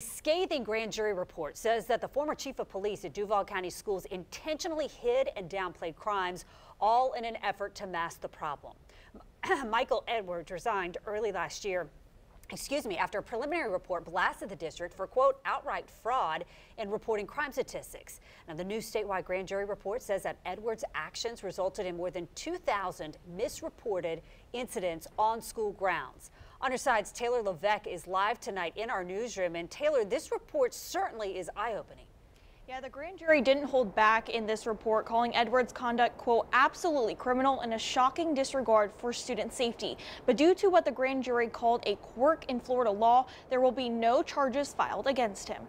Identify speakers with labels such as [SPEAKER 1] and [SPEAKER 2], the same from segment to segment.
[SPEAKER 1] Scathing grand jury report says that the former chief of police at Duval County Schools intentionally hid and downplayed crimes, all in an effort to mask the problem. Michael Edwards resigned early last year, after a preliminary report blasted the district for, quote, outright fraud in reporting crime statistics. Now, the new statewide grand jury report says that Edwards' actions resulted in more than 2,000 misreported incidents on school grounds. On our side's Taylor Levesque is live tonight in our newsroom. And Taylor, this report certainly is eye-opening.
[SPEAKER 2] Yeah, the grand jury didn't hold back in this report, calling Edwards' conduct, quote, absolutely criminal and a shocking disregard for student safety. But due to what the grand jury called a quirk in Florida law, there will be no charges filed against him.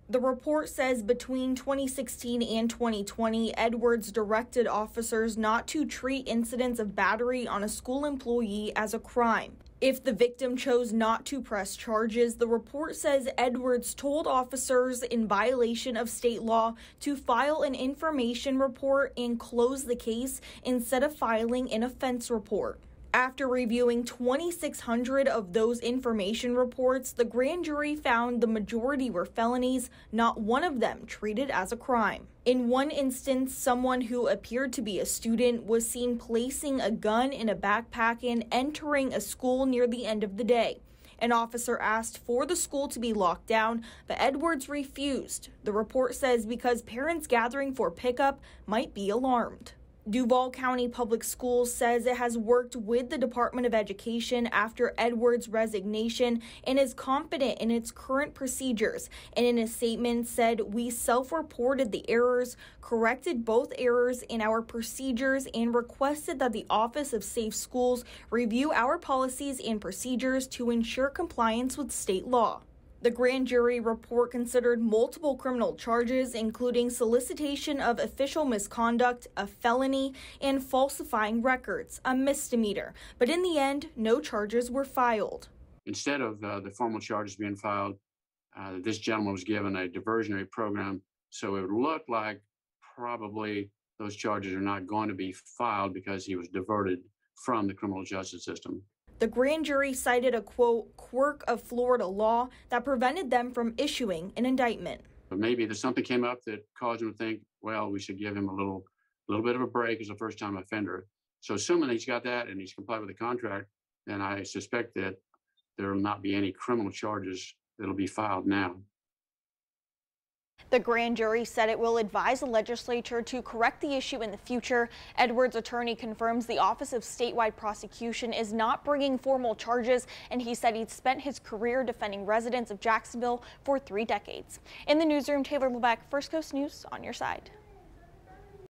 [SPEAKER 2] The report says between 2016 and 2020, Edwards directed officers not to treat incidents of battery on a school employee as a crime. If the victim chose not to press charges, the report says Edwards told officers in violation of state law to file an information report and close the case instead of filing an offense report. After reviewing 2,600 of those information reports, the grand jury found the majority were felonies, not one of them treated as a crime. In one instance, someone who appeared to be a student was seen placing a gun in a backpack and entering a school near the end of the day. An officer asked for the school to be locked down, but Edwards refused. The report says because parents gathering for pickup might be alarmed. Duval County Public Schools says it has worked with the Department of Education after Edwards' resignation and is confident in its current procedures, and in a statement said, "We self-reported the errors, corrected both errors in our procedures, and requested that the Office of Safe Schools review our policies and procedures to ensure compliance with state law." The grand jury report considered multiple criminal charges, including solicitation of official misconduct, a felony, and falsifying records, a misdemeanor. But in the end, no charges were filed.
[SPEAKER 3] Instead of the formal charges being filed, this gentleman was given a diversionary program. So it would look like probably those charges are not going to be filed because he was diverted from the criminal justice system.
[SPEAKER 2] The grand jury cited a, quote, quirk of Florida law that prevented them from issuing an indictment.
[SPEAKER 3] But maybe there's something came up that caused him to think, well, we should give him a little bit of a break as a first-time offender. So assuming he's got that and he's complied with the contract, then I suspect that there will not be any criminal charges that'll be filed now.
[SPEAKER 2] The grand jury said it will advise the legislature to correct the issue in the future. Edwards' attorney confirms the Office of Statewide Prosecution is not bringing formal charges, and he said he'd spent his career defending residents of Jacksonville for 3 decades. In the newsroom, Taylor Levesque, First Coast News, on your side.